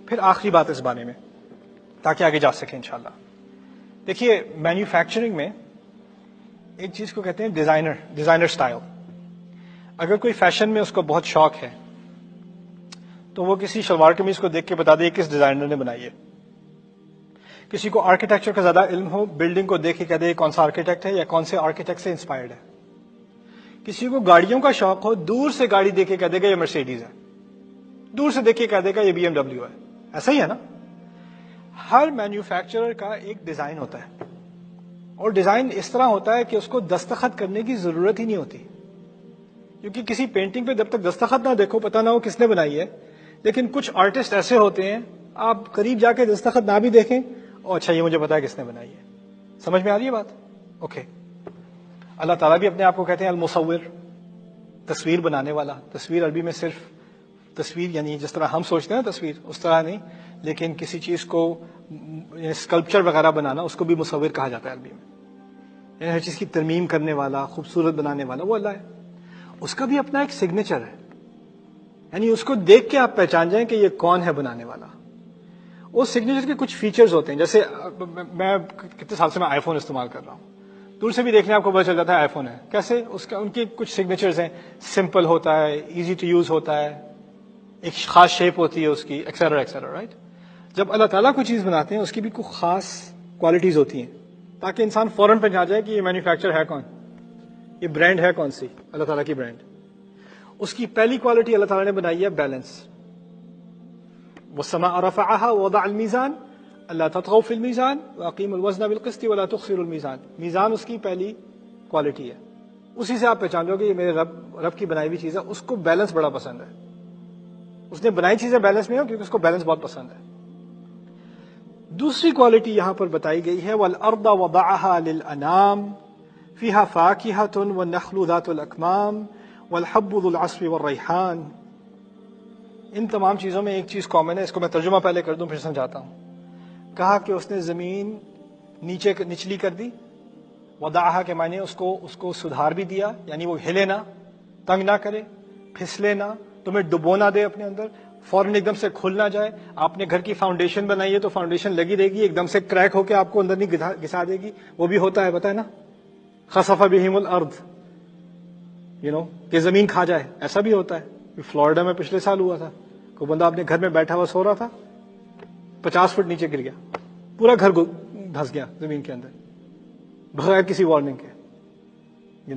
پھر آخری بات اس بارے میں تاکہ آگے جا سکیں انشاءاللہ. دیکھیے مینوفیکچرنگ میں ایک چیز کو کہتے ہیں ڈیزائنر سٹائل. اگر کوئی فیشن میں اس کو بہت شوق ہے تو وہ کسی شلوار قمیض کو دیکھ کے بتا دے کس ڈیزائنر نے بنائی ہے. کسی کو آرکیٹیکچر کا زیادہ علم ہو، بلڈنگ کو دیکھ کے کہہ دے کون سا آرکیٹیکٹ ہے یا کون سے آرکیٹیکٹ سے انسپائرڈ ہے. کسی کو گاڑیوں کا شوق ہو، دور سے گاڑی دیکھ کے کہہ دے گا یہ مرسیڈیز ہے، دور سے دیکھ کے کہہ دے گا یہ BMW ہے. ایسا ہی ہے نا. ہر مینوفیکچرر کا ایک ڈیزائن ہوتا ہے، اور ڈیزائن اس طرح ہوتا ہے کہ اس کو دستخط کرنے کی ضرورت ہی نہیں ہوتی. کیونکہ کسی پینٹنگ پہ جب تک دستخط نہ دیکھو پتہ نہ ہو کس نے بنائی ہے. لیکن کچھ آرٹسٹ ایسے ہوتے ہیں آپ قریب جا کے دستخط نہ بھی دیکھیں اور اچھا یہ مجھے پتا ہے کس نے بنائی ہے. سمجھ میں آ رہی ہے بات؟ اوکے. اللہ تعالیٰ بھی اپنے آپ کو کہتے ہیں المصور، تصویر بنانے والا. تصویر عربی میں صرف تصویر یعنی جس طرح ہم سوچتے ہیں تصویر اس طرح نہیں، لیکن کسی چیز کو اسکلپچر وغیرہ بنانا اس کو بھی مصور کہا جاتا ہے عربی میں. یعنی ہر چیز کی ترمیم کرنے والا، خوبصورت بنانے والا وہ اللہ ہے. اس کا بھی اپنا ایک سگنیچر ہے، یعنی اس کو دیکھ کے آپ پہچان جائیں کہ یہ کون ہے بنانے والا. اس سگنیچر کے کچھ فیچرز ہوتے ہیں. جیسے میں کتنے سال سے میں آئی فون استعمال کر رہا ہوں، دور سے بھی دیکھنے آپ کو پتا چل جاتا ہے آئی فون ہے. کیسے؟ ان کے کچھ سگنیچرز ہیں. سمپل ہوتا ہے، ایزی ٹو یوز ہوتا ہے، ایک خاص شیپ ہوتی ہے اس کی، ایکسیٹرا ایکسیٹرا. رائٹ. جب اللہ تعالیٰ کوئی چیز بناتے ہیں اس کی بھی کوئی خاص کوالٹیز ہوتی ہیں تاکہ انسان فوراً پہچان جائے کہ یہ مینوفیکچر ہے کون، یہ برانڈ ہے کون سی، اللہ تعالیٰ کی برانڈ. اس کی پہلی کوالٹی اللہ تعالیٰ نے بنائی ہے بیلنس. وَالسَّمَاءَ رَفَعَهَا وَوَضَعَ الْمِيزَانَ أَلَّا تَطْغَوْا فِي الْمِيزَانِ وَأَقِيمُوا الْوَزْنَ بِالْقِسْطِ وَلَا تُخْسِرُوا الْمِيزَانَ. میزان اس کی پہلی کوالٹی ہے. اسی سے آپ پہچان لو کہ یہ میرے رب کی بنائی ہوئی چیز ہے. اس کو بیلنس بڑا پسند ہے. اس نے بنائی چیزیں بیلنس میں ہو کیونکہ اس کو بیلنس بہت پسند ہے. دوسری کوالٹی یہاں پر بتائی گئی ہے وَالْأَرْضَ وَضَعَهَا لِلْأَنَامِ فِيهَا فَاكِهَةٌ وَالنَّخْلُ ذَاتُ الْأَكْمَامِ وَالْحَبُّ ذُو الْعَصْفِ وَالرَّيْحَانِ. ان تمام چیزوں میں ایک چیز کامن ہے. اس کو میں ترجمہ پہلے کر دوں پھر سمجھاتا ہوں. کہا کہ اس نے زمین نچلی کر دی. وضعها کے معنی اس کو سدھار بھی دیا، یعنی وہ ہلے نہ، تنگ نہ کرے، پھسلے نہ، تمہیں ڈبو نہ دے اپنے اندر، فوراً ایک دم سے کھل نہ جائے. آپ نے گھر کی فاؤنڈیشن بنائی ہے تو فاؤنڈیشن لگی رہے گی، ایک دم سے کریک ہو کے آپ کو اندر نہیں گھسا دے گی. وہ بھی ہوتا ہے پتہ ہے نا، خسف بہم الارض، کہ زمین کھا جائے. ایسا بھی ہوتا ہے. فلوریڈا میں پچھلے سال ہوا تھا، کوئی بندہ اپنے گھر میں بیٹھا ہوا سو رہا تھا، 50 فٹ نیچے گر گیا، پورا گھر دھس گیا زمین کے اندر بغیر کسی وارننگ کے.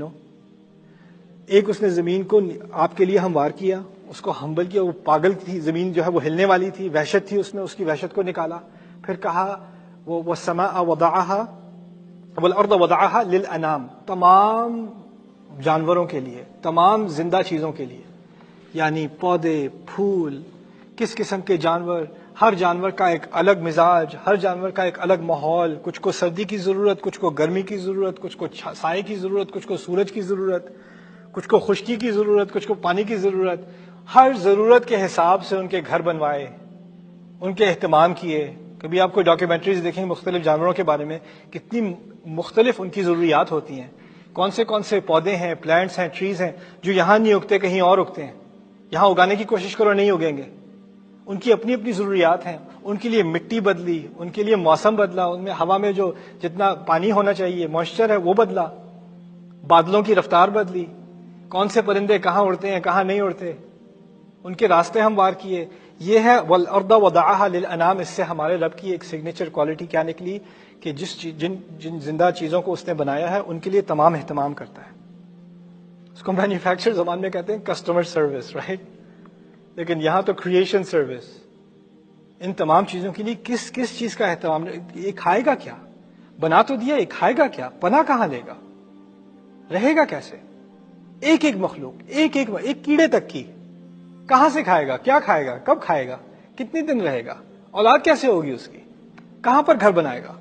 ایک اس نے زمین کو آپ کے لیے ہموار کیا، اس کو ہمبل کیا. وہ پاگل تھی زمین، جو ہے وہ ہلنے والی تھی، وحشت تھی اس میں، اس کی وحشت کو نکالا. پھر کہا وَالسَّمَاءَ وَضَعَهَا وَالْأَرْضَ وَضَعَهَا لِلْأَنَامِ، تمام جانوروں کے لیے، تمام زندہ چیزوں کے لیے، یعنی پودے، پھول، کس قسم کے جانور. ہر جانور کا ایک الگ مزاج، ہر جانور کا ایک الگ ماحول. کچھ کو سردی کی ضرورت، کچھ کو گرمی کی ضرورت، کچھ کو سائے کی ضرورت، کچھ کو سورج کی ضرورت، کچھ کو خشکی کی ضرورت، کچھ کو پانی کی ضرورت. ہر ضرورت کے حساب سے ان کے گھر بنوائے، ان کے اہتمام کیے. کبھی آپ کوئی ڈاکیومنٹریز دیکھیں مختلف جانوروں کے بارے میں، کتنی مختلف ان کی ضروریات ہوتی ہیں. کون سے پودے ہیں، پلانٹس ہیں، ٹریز ہیں جو یہاں نہیں اگتے کہیں اور اگتے ہیں. یہاں اگانے کی کوشش کرو نہیں اگیں گے. ان کی اپنی اپنی ضروریات ہیں. ان کے لیے مٹی بدلی، ان کے لیے موسم بدلا، ان میں ہوا میں جو جتنا پانی ہونا چاہیے، موئسچر ہے وہ بدلا، بادلوں کی رفتار بدلی، کون سے پرندے کہاں اڑتے ہیں کہاں نہیں اڑتے، ان کے راستے ہموار کیے. یہ ہے وَالْأَرْضَ وَضَعَهَا لِلْأَنَامِ. اس سے ہمارے رب کی ایک سگنیچر کوالٹی کیا نکلی کہ جن زندہ چیزوں کو اس نے بنایا ہے ان کے لیے تمام اہتمام کرتا ہے. اس کو مینوفیکچر زبان میں کہتے ہیں کسٹمر سروس، رائٹ. لیکن یہاں تو کریشن سروس. ان تمام چیزوں کے لیے کس چیز کا اہتمام. یہ کھائے گا کیا؟ بنا تو دیا، یہ کھائے گا کیا؟ پناہ کہاں لے گا؟ رہے گا کیسے؟ ایک مخلوق، ایک کیڑے تک کی کہاں سے کھائے گا؟ کیا کھائے گا؟ کب کھائے گا؟ کتنے دن رہے گا؟ اولاد کیسے ہوگی اس کی؟ کہاں پر گھر بنائے گا؟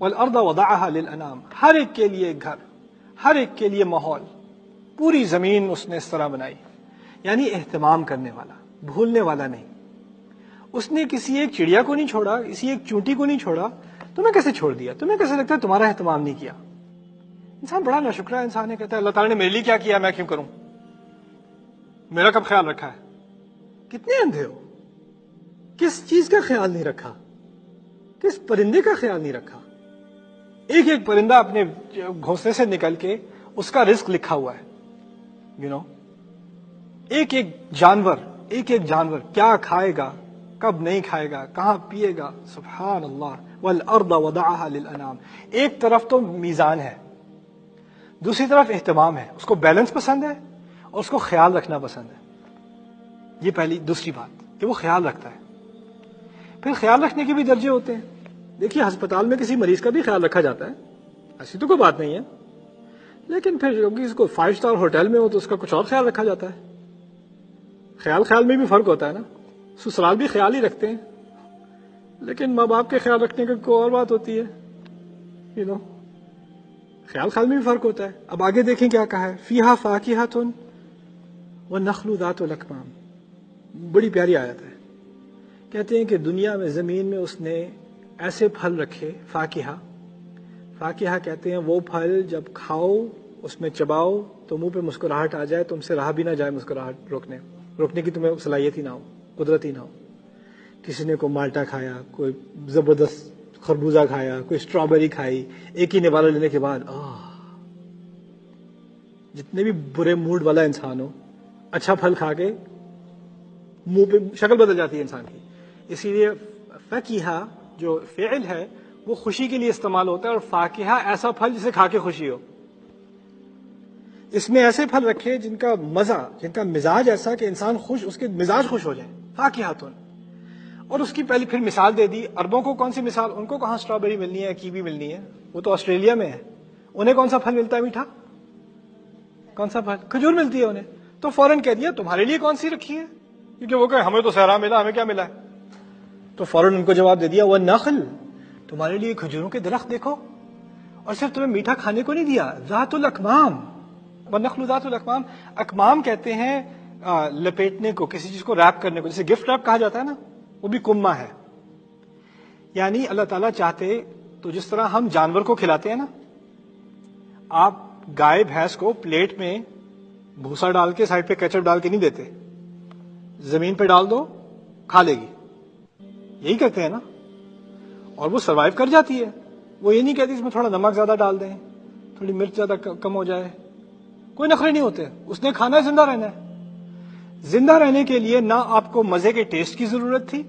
وَالْأَرْضَ وَضَعَهَا لِلْأَنَامِ. ہر ایک کے لیے گھر، ہر ایک کے لیے ماحول. پوری زمین اس نے اس طرح بنائی، یعنی اہتمام کرنے والا، بھولنے والا نہیں. اس نے کسی ایک چڑیا کو نہیں چھوڑا، کسی ایک چونٹی کو نہیں چھوڑا. تمہیں کیسے چھوڑ دیا؟ تمہیں کیسے لگتا ہے تمہارا اہتمام نہیں کیا؟ انسان بڑا ناشکرا ہے. انسان نے کہتا ہے اللہ تعالیٰ نے میرے لیے کیا کیا، میں کیوں کروں؟ میرا کب خیال رکھا ہے؟ کتنے اندھے ہو، کس چیز کا خیال نہیں رکھا؟ کس پرندے کا خیال نہیں رکھا؟ ایک ایک پرندہ اپنے گھونسلے سے نکل کے اس کا رزق لکھا ہوا ہے. ایک ایک جانور کیا کھائے گا، کب نہیں کھائے گا، کہاں پیے گا. سبحان اللہ. والارض وضعها للانام. ایک طرف تو میزان ہے، دوسری طرف اہتمام ہے. اس کو بیلنس پسند ہے اور اس کو خیال رکھنا پسند ہے. یہ دوسری بات کہ وہ خیال رکھتا ہے. پھر خیال رکھنے کے بھی درجے ہوتے ہیں. دیکھیے ہسپتال میں کسی مریض کا بھی خیال رکھا جاتا ہے، ایسی تو کوئی بات نہیں ہے. لیکن پھر کسی کو 5 اسٹار ہوٹل میں ہو تو اس کا کچھ اور خیال رکھا جاتا ہے. خیال میں بھی فرق ہوتا ہے نا. سسرال بھی خیال ہی رکھتے ہیں، لیکن ماں باپ کے خیال رکھنے کی کوئی اور بات ہوتی ہے. خیال میں بھی فرق ہوتا ہے. اب آگے دیکھیں کیا کہا ہے. فیہا فاکہۃ والنخل ذات الاکمام. بڑی پیاری آیت ہے. کہتے ہیں کہ دنیا میں، زمین میں اس نے ایسے پھل رکھے. فاکہہ کہتے ہیں وہ پھل جب کھاؤ، اس میں چباؤ تو منہ پہ مسکراہٹ آ جائے، تم سے رہا بھی نہ جائے مسکراہٹ روکنے کی تمہیں صلاحیت ہی نہ ہو، قدرت ہی نہ ہو. کسی نے کوئی مالٹا کھایا، کوئی زبردست خربوزہ کھایا، کوئی اسٹرابیری کھائی، ایک ہی نوالا لینے کے بعد جتنے بھی برے موڈ والا انسان ہو، اچھا پھل کھا کے منہ پہ شکل بدل جاتی ہے انسان کی. اسی لیے فاکہہ جو فعل ہے وہ خوشی کے لیے استعمال ہوتا ہے، اور فاکہہ ایسا پھل جسے کھا کے خوشی ہو. اس میں ایسے پھل رکھے جن کا مزہ، جن کا مزاج ایسا کہ انسان خوش، اس کے مزاج خوش ہو جائے. فاکہۃ. اور اس کی پہلی پھر مثال دے دی. عربوں کو کون سی مثال؟ ان کو کہاں اسٹرابیری ملنی ہے، کیوی ملنی ہے، وہ تو آسٹریلیا میں ہے. انہیں کون سا پھل ملتا ہے میٹھا؟ کون سا پھل؟ کھجور ملتی ہے انہیں. تو فوراً کہہ دیا تمہارے لیے کون سی رکھی ہے، کیونکہ وہ کہ ہمیں تو صحرا ملا، ہمیں کیا ملا ہے. تو فوراً ان کو جواب دے دیا والنخل. تمہارے لیے کھجوروں کے درخت دیکھو، اور صرف تمہیں میٹھا کھانے کو نہیں دیا، ذات الاکمام. والنخل ذات الاکمام. اکمام کہتے ہیں لپیٹنے کو، کسی چیز کو ریپ کرنے کو، جسے گفٹ ریپ کہا جاتا ہے نا، وہ بھی کما ہے. یعنی اللہ تعالیٰ چاہتے تو جس طرح ہم جانور کو کھلاتے ہیں نا، آپ گائے بھینس کو پلیٹ میں بھوسا ڈال کے سائڈ پہ کیچپ ڈال کے نہیں دیتے، زمین پہ ڈال دو کھا لے گی. یہی کرتے ہیں نا، اور وہ سروائیو کر جاتی ہے. وہ یہ نہیں کہتی اس میں تھوڑا نمک زیادہ ڈال دیں، تھوڑی مرچ زیادہ کم ہو جائے. کوئی نخرے نہیں ہوتے. اس نے کھانا ہے، زندہ رہنا ہے. زندہ رہنے کے لیے نہ آپ کو مزے کے ٹیسٹ کی ضرورت تھی،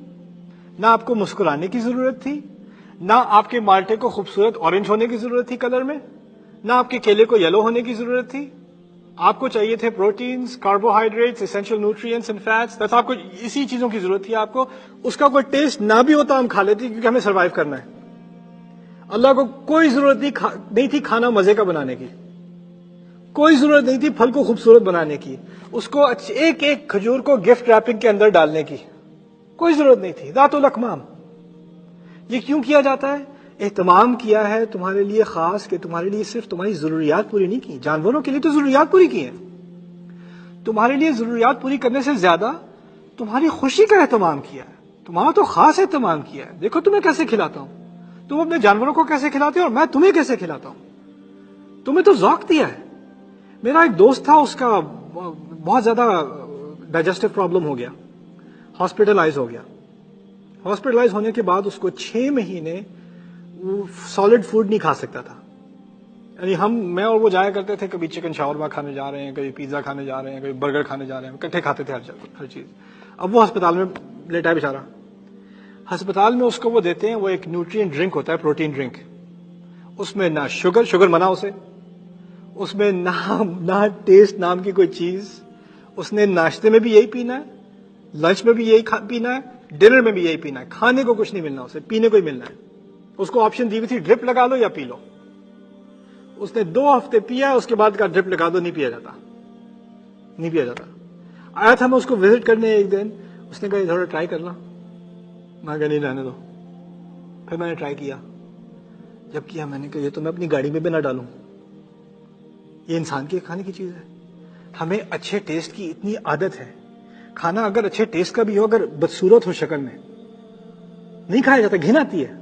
نہ آپ کو مسکرانے کی ضرورت تھی، نہ آپ کے مالٹے کو خوبصورت اورنج ہونے کی ضرورت تھی کلر میں، نہ آپ کے کیلے کو یلو ہونے کی ضرورت تھی. آپ کو چاہیے تھے proteins, carbohydrates, essential nutrients and fats. بس آپ کو اسی چیزوں کی ضرورت تھی. آپ کو اس کا کوئی ٹیسٹ نہ بھی ہوتا ہم کھا لیتے، کیونکہ ہمیں سروائیو کرنا ہے. اللہ کو کوئی ضرورت نہیں تھی کھانا مزے کا بنانے کی، کوئی ضرورت نہیں تھی پھل کو خوبصورت بنانے کی، اس کو ایک ایک کھجور کو گفٹ ریپنگ کے اندر ڈالنے کی کوئی ضرورت نہیں تھی. ذات الاکمام. یہ کیوں کیا جاتا ہے؟ اہتمام کیا ہے تمہارے لیے خاص، کہ تمہارے لیے صرف تمہاری ضروریات پوری نہیں کی. جانوروں کے لیے تو ضروریات پوری کی ہیں، تمہارے لیے ضروریات پوری کرنے سے زیادہ تمہاری خوشی کا اہتمام کیا ہے. تمہارا تو خاص اہتمام کیا ہے. دیکھو تمہیں کیسے کھلاتا ہوں، تم اپنے جانوروں کو کیسے کھلاتے ہو، اور میں تمہیں کیسے کھلاتا ہوں. تمہیں تو ذوق دیا ہے. میرا ایک دوست تھا، اس کا بہت زیادہ ڈائجسٹو پرابلم ہو گیا، ہاسپٹلائز ہو گیا. ہاسپٹلائز ہونے کے بعد اس کو 6 مہینے سالڈ فوڈ نہیں کھا سکتا تھا. یعنی میں اور وہ جایا کرتے تھے، کبھی چکن شاورما کھانے جا رہے ہیں، کبھی پیزا کھانے جا رہے ہیں، کبھی برگر کھانے جا رہے ہیں، اکٹھے کھاتے تھے ہر چیز. اب وہ ہسپتال میں لیٹا ہے بیچارہ. ہسپتال میں اس کو وہ دیتے ہیں، وہ ایک نیوٹرین ڈرنک ہوتا ہے، پروٹین ڈرنک. اس میں نہ شوگر منع اسے، اس میں نہ ٹیسٹ نام کی کوئی چیز. اس نے ناشتے میں بھی یہی پینا ہے، لنچ میں بھی یہی پینا ہے، ڈنر میں بھی یہی پینا ہے. کھانے کو کچھ نہیں ملنا اسے، پینے کو ہی ملنا ہے. اس کو آپشن دی ہوئی تھی ڈرپ لگا لو یا پی لو. اس نے 2 ہفتے پیا، اس کے بعد کا ڈرپ لگا دو، نہیں پیا جاتا. آیا تھا میں اس کو وزٹ کرنے ایک دن، اس نے کہا تھوڑا ٹرائی کرنا. میں کہا نہیں رہنے دو. پھر میں نے ٹرائی کیا. جب کیا میں نے کہا یہ تو میں اپنی گاڑی میں بھی نہ ڈالوں، یہ انسان کے کھانے کی چیز ہے. ہمیں اچھے ٹیسٹ کی اتنی عادت ہے، کھانا اگر اچھے ٹیسٹ کا بھی ہو، اگر بدصورت ہو شکل میں، نہیں کھایا جاتا. گھن آتی ہے.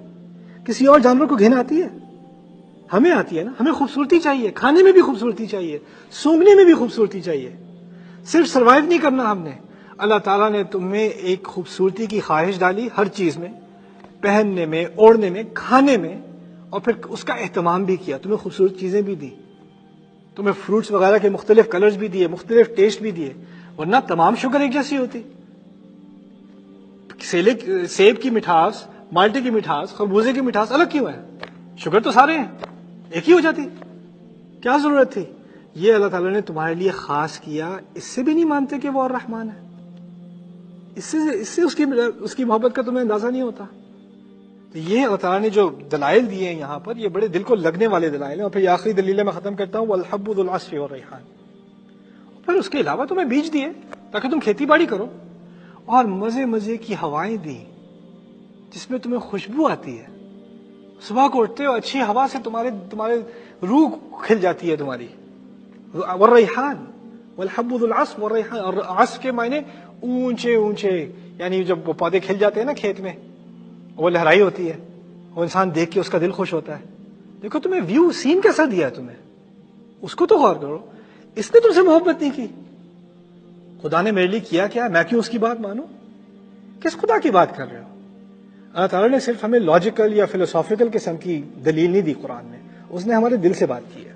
کسی اور جانور کو گھن آتی ہے؟ ہمیں آتی ہے نا. ہمیں خوبصورتی چاہیے، کھانے میں بھی خوبصورتی چاہیے، سونگھنے میں بھی خوبصورتی چاہیے. صرف سروائیو نہیں کرنا ہم نے، اللہ تعالیٰ نے تم میں ایک خوبصورتی کی خواہش ڈالی ہر چیز میں، پہننے میں، اوڑھنے میں، کھانے میں، اور پھر اس کا اہتمام بھی کیا، تمہیں خوبصورت چیزیں بھی دی، تمہیں فروٹس وغیرہ کے مختلف کلرز بھی دیے، مختلف ٹیسٹ بھی دیے، ورنہ تمام شوگر ایک جیسی ہوتی؟ سیب کی مٹھاس، مالٹے کی مٹھاس، خربوزے کی مٹھاس الگ کیوں ہے؟ شوگر تو سارے ہیں، ایک ہی ہو جاتی، کیا ضرورت تھی؟ یہ اللہ تعالیٰ نے تمہارے لیے خاص کیا، اس سے بھی نہیں مانتے کہ وہ الرحمن ہے؟ اس سے اس کی محبت کا تمہیں اندازہ نہیں ہوتا؟ تو یہ اللہ تعالیٰ نے جو دلائل دیے ہیں یہاں پر، یہ بڑے دل کو لگنے والے دلائل ہیں. اور پھر یہ آخری دلیل میں ختم کرتا ہوں، والحب ذو العصف والریحان. پھر اس کے علاوہ تمہیں بیج دیے تاکہ تم کھیتی باڑی کرو، اور مزے مزے کی ہوائیں دی جس میں تمہیں خوشبو آتی ہے. صبح کو اٹھتے ہو، اچھی ہوا سے تمہارے روح کھل جاتی ہے تمہاری. والریحان، والحب ذو العصف والریحان. اور عصف کے معنی اونچے اونچے، یعنی جب وہ پودے کھل جاتے ہیں نا کھیت میں، وہ لہرائی ہوتی ہے، وہ انسان دیکھ کے اس کا دل خوش ہوتا ہے. دیکھو تمہیں ویو سین کیسا دیا ہے تمہیں، اس کو تو غور کرو. اس نے تم سے محبت نہیں کی. خدا نے میرے لیے کیا کیا، میں کیوں اس کی بات مانوں؟ کس خدا کی بات کر رہے ہو؟ اللہ تعالیٰ نے صرف ہمیں لاجیکل یا فلسافیکل قسم کی دلیل نہیں دی قرآن میں، اس نے ہمارے دل سے بات کی ہے.